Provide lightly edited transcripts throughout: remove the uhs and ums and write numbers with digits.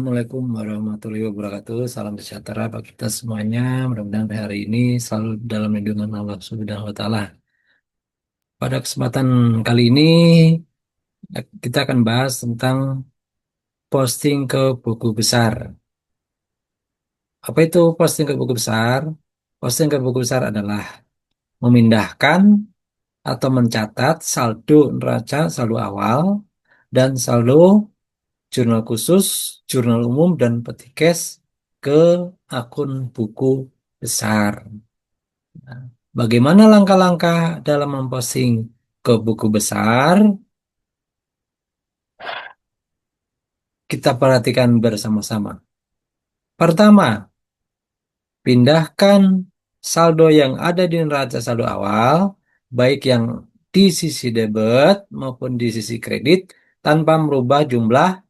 Assalamualaikum warahmatullahi wabarakatuh. Salam sejahtera bagi kita semuanya. Mudah-mudahan hari ini selalu dalam lindungan Allah Subhanahu wa Ta'ala. Pada kesempatan kali ini kita akan bahas tentang posting ke buku besar. Apa itu posting ke buku besar? Posting ke buku besar adalah memindahkan atau mencatat saldo neraca, saldo awal, dan saldo jurnal khusus, jurnal umum, dan peti cash ke akun buku besar. Nah, bagaimana langkah-langkah dalam memposting ke buku besar? Kita perhatikan bersama-sama. Pertama, pindahkan saldo yang ada di neraca saldo awal, baik yang di sisi debit maupun di sisi kredit, tanpa merubah jumlah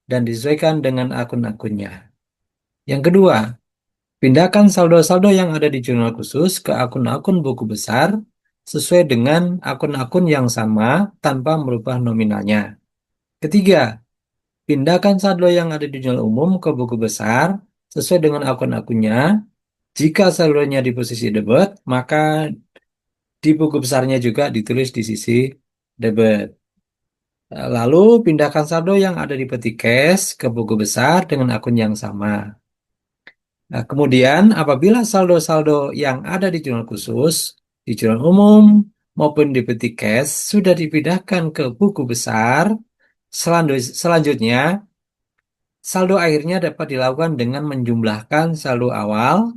dan disesuaikan dengan akun-akunnya. Yang kedua, pindahkan saldo-saldo yang ada di jurnal khusus ke akun-akun buku besar sesuai dengan akun-akun yang sama tanpa merubah nominalnya. Ketiga, pindahkan saldo yang ada di jurnal umum ke buku besar sesuai dengan akun-akunnya. Jika saldonya di posisi debit, maka di buku besarnya juga ditulis di sisi debit. Lalu pindahkan saldo yang ada di peti cash ke buku besar dengan akun yang sama. Nah, kemudian apabila saldo-saldo yang ada di jurnal khusus, di jurnal umum maupun di peti cash sudah dipindahkan ke buku besar, selanjutnya saldo akhirnya dapat dilakukan dengan menjumlahkan saldo awal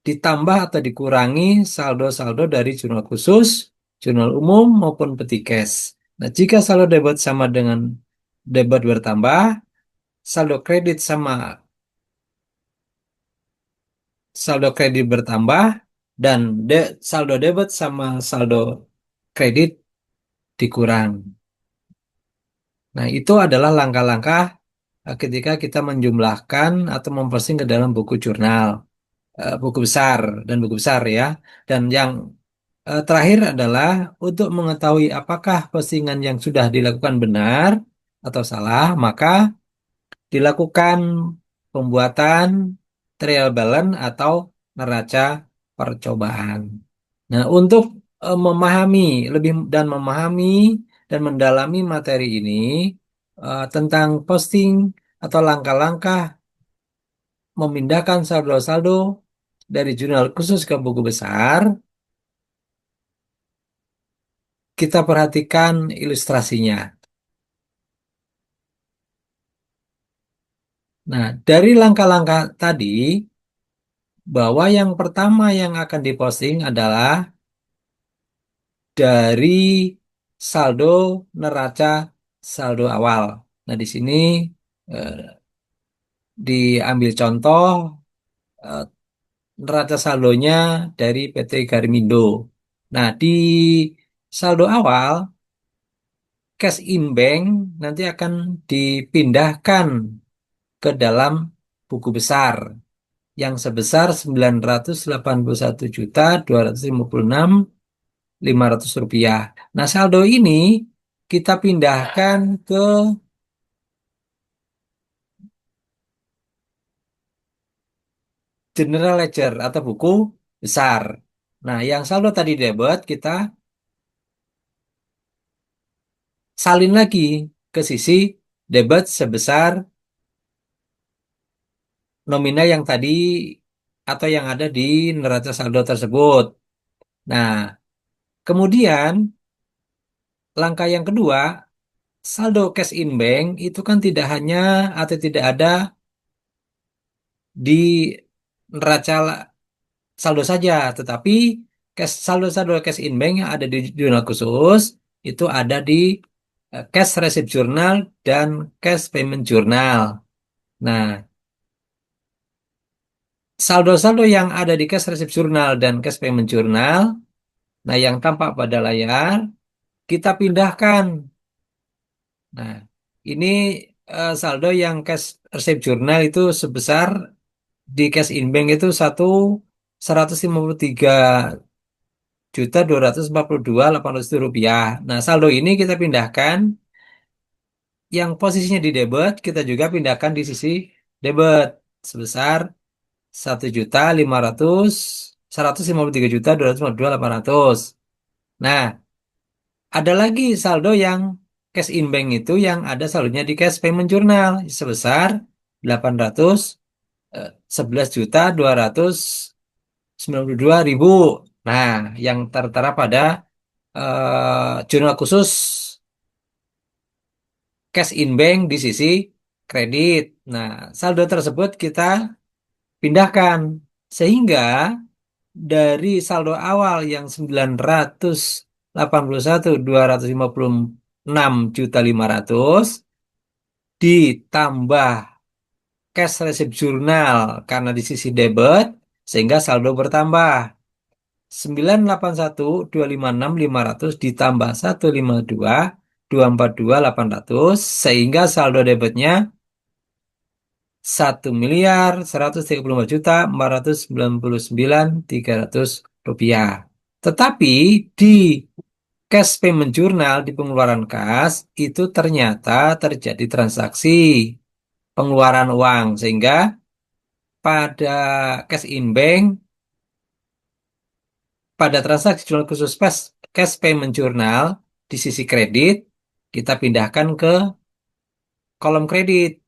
ditambah atau dikurangi saldo-saldo dari jurnal khusus, jurnal umum maupun peti cash. Nah, jika saldo debit sama dengan debit bertambah, saldo kredit sama saldo kredit bertambah dan saldo debit sama saldo kredit dikurang. Nah, itu adalah langkah-langkah ketika kita menjumlahkan atau memposting ke dalam buku jurnal, buku besar dan buku besar ya. Dan yang terakhir adalah untuk mengetahui apakah postingan yang sudah dilakukan benar atau salah, maka dilakukan pembuatan trial balance atau neraca percobaan. Nah, untuk memahami lebih dan memahami dan mendalami materi ini tentang posting atau langkah-langkah memindahkan saldo-saldo dari jurnal khusus ke buku besar, kita perhatikan ilustrasinya. Nah, dari langkah-langkah tadi, bahwa yang pertama yang akan diposting adalah dari saldo neraca saldo awal. Nah, di sini eh, diambil contoh eh, neraca saldonya dari PT Garmindo. Nah, di saldo awal, cash in bank nanti akan dipindahkan ke dalam buku besar yang sebesar 981.256.500 rupiah. Nah, saldo ini kita pindahkan ke general ledger atau buku besar. Nah, yang saldo tadi debit kita salin lagi ke sisi debit sebesar nominal yang tadi atau yang ada di neraca saldo tersebut. Nah, kemudian langkah yang kedua, saldo cash in bank itu kan tidak hanya atau tidak ada di neraca saldo saja, tetapi saldo-saldo cash in bank yang ada di jurnal khusus itu ada di cash receipt journal dan cash payment journal. Nah, saldo-saldo yang ada di cash receipt journal dan cash payment journal, nah yang tampak pada layar, kita pindahkan. Nah, ini saldo yang cash receipt journal itu sebesar di cash in bank itu 153.242.800 rupiah. Nah, saldo ini kita pindahkan yang posisinya di debit kita juga pindahkan di sisi debit sebesar 1.500.153.252.800. Nah, ada lagi saldo yang cash in bank itu yang ada saldonya di cash payment journal sebesar 811.292.000. Nah, yang tertera pada jurnal khusus cash in bank di sisi kredit. Nah, saldo tersebut kita pindahkan sehingga dari saldo awal yang 981.256.500 ditambah cash receipt jurnal karena di sisi debit sehingga saldo bertambah 981.256.500 ditambah 152.242.800 sehingga saldo debitnya 1.135.499.300 rupiah. Tetapi di cash payment journal di pengeluaran kas itu ternyata terjadi transaksi pengeluaran uang sehingga pada cash in bank pada transaksi jurnal khusus cash payment journal di sisi kredit kita pindahkan ke kolom kredit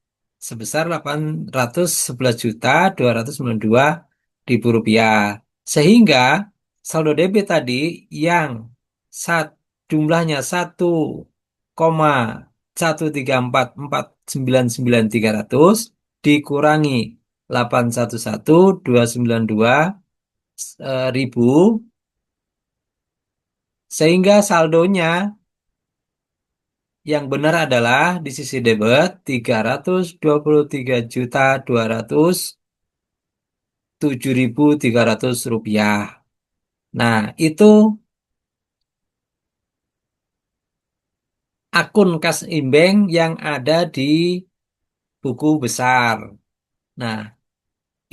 sebesar 811.292.000 rupiah. Sehingga saldo debit tadi yang saat jumlahnya 1,134499300 dikurangi 811.292.000 sehingga saldonya yang benar adalah di sisi debit 323.207.300 rupiah. Nah, itu akun kas Inbank yang ada di buku besar. Nah,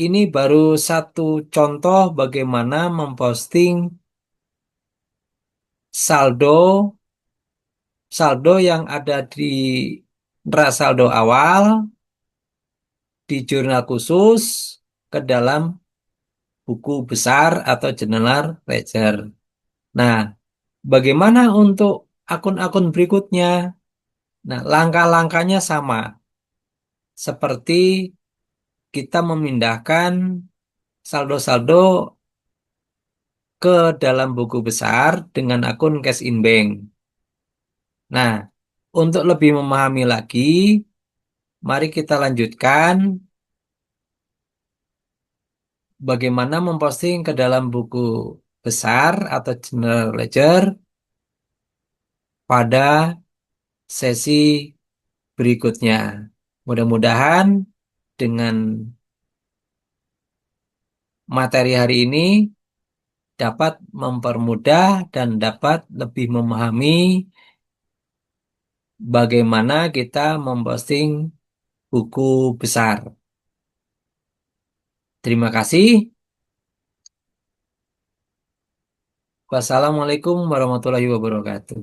ini baru satu contoh bagaimana memposting saldo saldo yang ada di saldo awal di jurnal khusus ke dalam buku besar atau general ledger. Nah, bagaimana untuk akun-akun berikutnya? Nah, langkah-langkahnya sama. Seperti kita memindahkan saldo-saldo ke dalam buku besar dengan akun cash in bank. Nah, untuk lebih memahami lagi, mari kita lanjutkan bagaimana memposting ke dalam buku besar atau general ledger pada sesi berikutnya. Mudah-mudahan dengan materi hari ini dapat mempermudah dan dapat lebih memahami bagaimana kita memposting buku besar. Terima kasih. Wassalamualaikum warahmatullahi wabarakatuh.